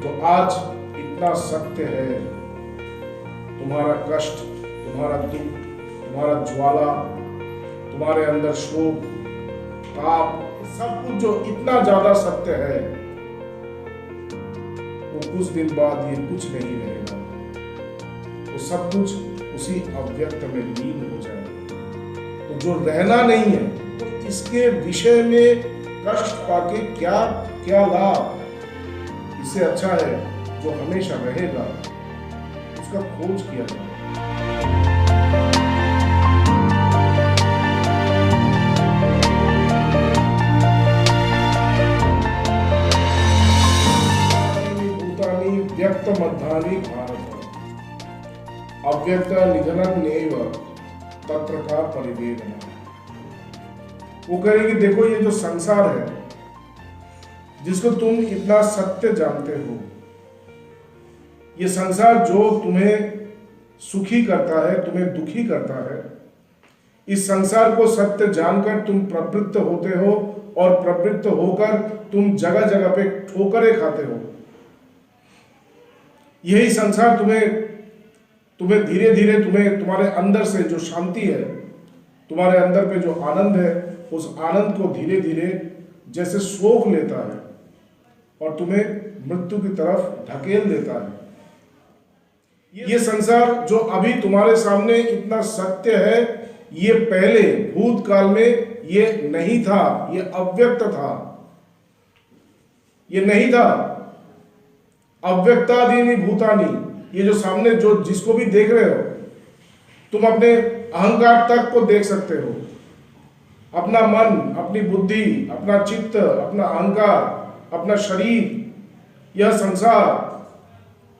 तो आज इतना सत्य है, तुम्हारा कष्ट, तुम्हारा दुख, तुम्हारा ज्वाला, तुम्हारे अंदर शोक, ताप, सब कुछ जो इतना ज्यादा सत्य है, वो कुछ दिन बाद ये कुछ नहीं रहेगा, वो सब कुछ उसी अव्यक्त में लीन हो जाएगा। तो जो रहना नहीं है, तो इसके विषय में कष्ट पाके क्या क्या लाभ? इससे अच्छा है जो हमेशा रहेगा उसका खोज किया जाए। भूतानि व्यक्त मध्यानि भारत, अव्यक्त निधनं नैव तत्र का परिवेदना। वो कहेगी देखो ये जो संसार है, जिसको तुम इतना सत्य जानते हो, ये संसार जो तुम्हें सुखी करता है, तुम्हें दुखी करता है, इस संसार को सत्य जानकर तुम प्रवृत्त होते हो और प्रवृत्त होकर तुम जगह जगह पे ठोकरें खाते हो। यही संसार तुम्हें धीरे धीरे तुम्हारे अंदर से जो शांति है, तुम्हारे अंदर पे जो आनंद है, उस आनंद को धीरे धीरे जैसे सोख लेता है और तुम्हें मृत्यु की तरफ ढकेल देता है। ये संसार जो अभी तुम्हारे सामने इतना सत्य है, ये पहले भूतकाल में ये नहीं था, ये अव्यक्त था, ये नहीं था। अव्यक्तादीनि भूतानि, ये जो सामने जो जिसको भी देख रहे हो, तुम अपने अहंकार तक को देख सकते हो, अपना मन, अपनी बुद्धि, अपना चित्त, अपना अहंकार, अपना शरीर, यह संसार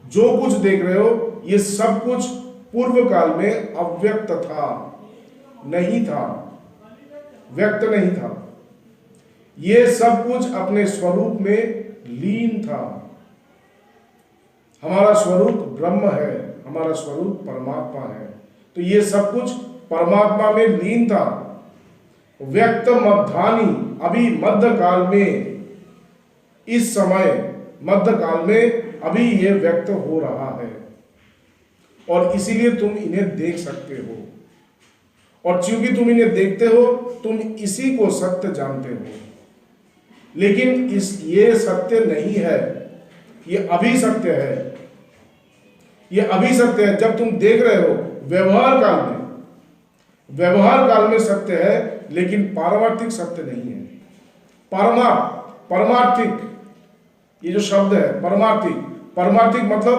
जो कुछ देख रहे हो, ये सब कुछ पूर्व काल में अव्यक्त था, नहीं था, व्यक्त नहीं था। ये सब कुछ अपने स्वरूप में लीन था। हमारा स्वरूप ब्रह्म है, हमारा स्वरूप परमात्मा है, तो ये सब कुछ परमात्मा में लीन था। व्यक्त मध्यानि, अभी मध्य काल में, इस समय मध्य काल में अभी ये व्यक्त हो रहा है और इसीलिए तुम इन्हें देख सकते हो। और चूंकि तुम इन्हें देखते हो, तुम इसी को सत्य जानते हो। लेकिन ये सत्य नहीं है, ये अभी सत्य है, ये अभी सत्य है। जब तुम देख रहे हो व्यवहार काल में सत्य है, लेकिन पारमार्थिक सत्य नहीं है। परमार्थिक, ये जो शब्द है परमार्थिक मतलब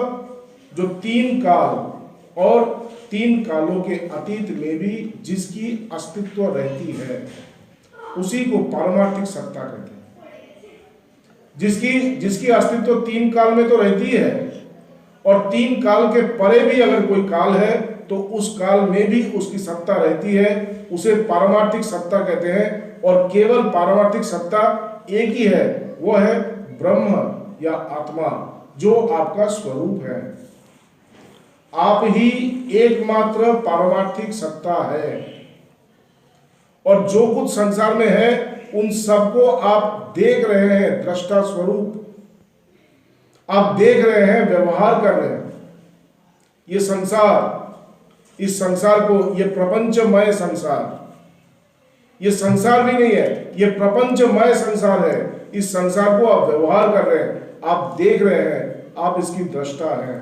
जो तीन काल और तीन कालों के अतीत में भी जिसकी अस्तित्व रहती है, उसी को पारमार्थिक सत्ता कहते हैं। जिसकी अस्तित्व तीन काल में तो रहती है, और तीन काल के परे भी अगर कोई काल है तो उस काल में भी उसकी सत्ता रहती है, उसे पारमार्थिक सत्ता कहते हैं। और केवल पारमार्थिक सत्ता एक ही है, वो है ब्रह्म या आत्मा, जो आपका स्वरूप है। आप ही एकमात्र पारमार्थिक सत्ता है, और जो कुछ संसार में है उन सबको आप देख रहे हैं, दृष्टा स्वरूप आप देख रहे हैं, व्यवहार कर रहे हैं। ये संसार, इस संसार को, ये प्रपंचमय संसार, ये संसार भी नहीं है, ये प्रपंचमय संसार है। इस संसार को आप व्यवहार कर रहे हैं, आप देख रहे हैं, आप इसकी दृष्टा हैं।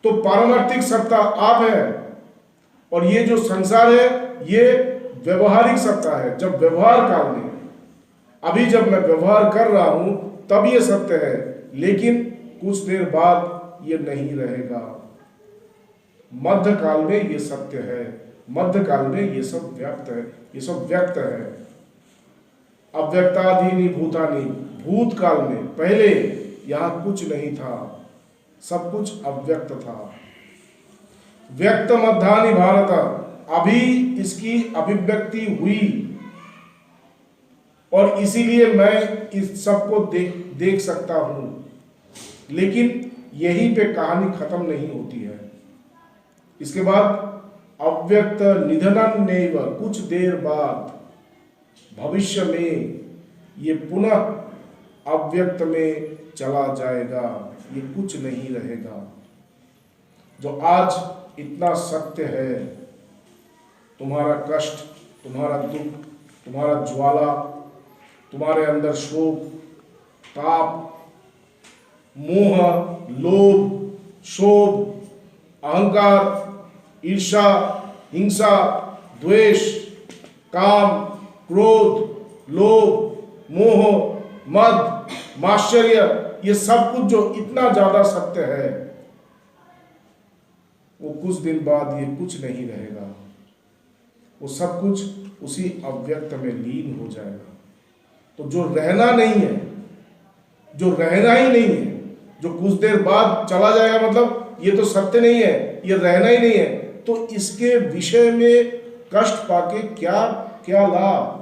तो पारमार्थिक सत्ता आप है, और ये जो संसार है ये व्यवहारिक सत्ता है। जब व्यवहार काल में, अभी जब मैं व्यवहार कर रहा हूं तब ये सत्य है, लेकिन कुछ देर बाद ये नहीं रहेगा। मध्य काल में ये सत्य है, मध्य काल में ये सब व्यक्त है, ये सब व्यक्त है। अव्यक्तादीनि भूतानि, भूतकाल में पहले यहां कुछ नहीं था, सब कुछ अव्यक्त था। व्यक्त मध्यानि भारत, अभी इसकी अभिव्यक्ति हुई, और इसीलिए मैं इस सब को देख सकता हूं। लेकिन यहीं पे कहानी खत्म नहीं होती है। इसके बाद अव्यक्त निधनं नैव, कुछ देर बाद भविष्य में ये पुनः अव्यक्त में चला जाएगा, ये कुछ नहीं रहेगा। जो आज इतना सत्य है, तुम्हारा कष्ट, तुम्हारा दुख, तुम्हारा ज्वाला, तुम्हारे अंदर शोक, ताप, मोह, लोभ, शोभ, अहंकार, ईर्षा, हिंसा, द्वेष, काम, क्रोध, लोभ, मोह, मद, माश्चर्य, ये सब कुछ जो इतना ज्यादा सत्य है, वो कुछ दिन बाद ये कुछ नहीं रहेगा। वो सब कुछ उसी अव्यक्त में लीन हो जाएगा। तो जो रहना नहीं है, जो रहना ही नहीं है, जो कुछ देर बाद चला जाएगा, मतलब ये तो सत्य नहीं है, ये रहना ही नहीं है, तो इसके विषय में कष्ट पाके क्या क्या लाभ?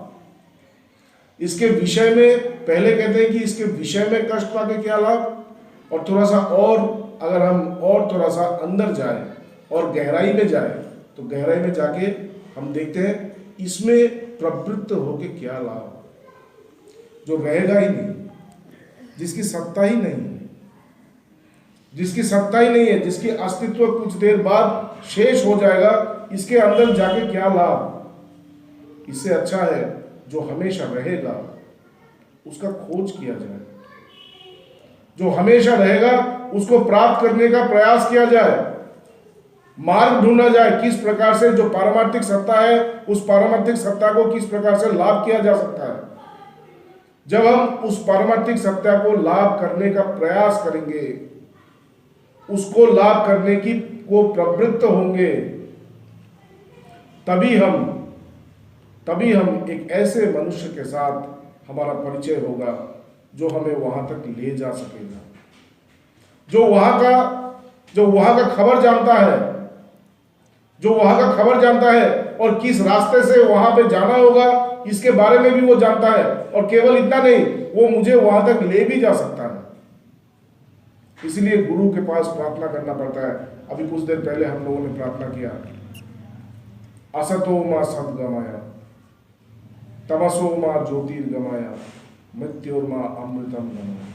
इसके विषय में पहले कहते हैं कि इसके विषय में कष्ट पाके क्या लाभ, और थोड़ा सा और अगर हम और थोड़ा सा अंदर जाए और गहराई में जाए, तो गहराई में जाके हम देखते हैं इसमें प्रवृत्त होके क्या लाभ। जो रहेगा ही नहीं, जिसकी सत्ता ही नहीं है, जिसकी सत्ता ही नहीं है, जिसकी अस्तित्व कुछ देर बाद शेष हो जाएगा, इसके अंदर जाके क्या लाभ? इससे अच्छा है जो हमेशा रहेगा उसका खोज किया जाए, जो हमेशा रहेगा उसको प्राप्त करने का प्रयास किया जाए, मार्ग ढूंढा जाए किस प्रकार से जो पारमार्थिक सत्ता है, उस पारमार्थिक सत्ता को किस प्रकार से लाभ किया जा सकता है। जब हम उस पारमार्थिक सत्ता को लाभ करने का प्रयास करेंगे, उसको लाभ करने की को प्रवृत्त होंगे, तभी हम एक ऐसे मनुष्य के साथ हमारा परिचय होगा जो हमें वहां तक ले जा सकेगा, जो वहां का खबर जानता है, जो वहां का खबर जानता है और किस रास्ते से वहां पे जाना होगा इसके बारे में भी वो जानता है। और केवल इतना नहीं, वो मुझे वहां तक ले भी जा सकता है। इसलिए गुरु के पास प्रार्थना करना पड़ता है। अभी कुछ देर पहले हम लोगों ने प्रार्थना किया, असतो मां सद्गमया, तमसो मां ज्योतिर्गमया, मृत्योर्मा अमृतम गमया।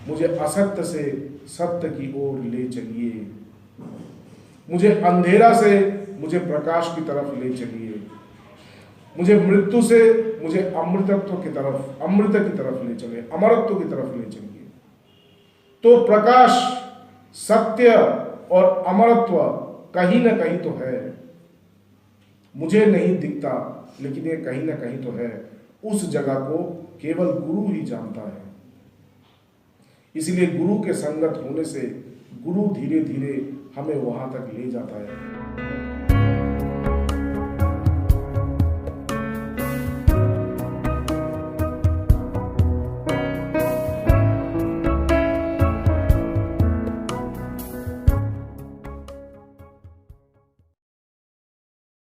मुझे असत्य से सत्य की ओर ले चलिए, मुझे अंधेरा से मुझे प्रकाश की तरफ ले चलिए, मुझे मृत्यु से मुझे अमृतत्व की तरफ, अमृत की तरफ ले चलिए, अमरत्व की तरफ ले चलिए। तो प्रकाश, सत्य और अमरत्व कहीं ना कहीं तो है, मुझे नहीं दिखता लेकिन ये कहीं ना कहीं तो है। उस जगह को केवल गुरु ही जानता है। इसलिए गुरु के संगत होने से गुरु धीरे धीरे हमें वहां तक ले जाता है।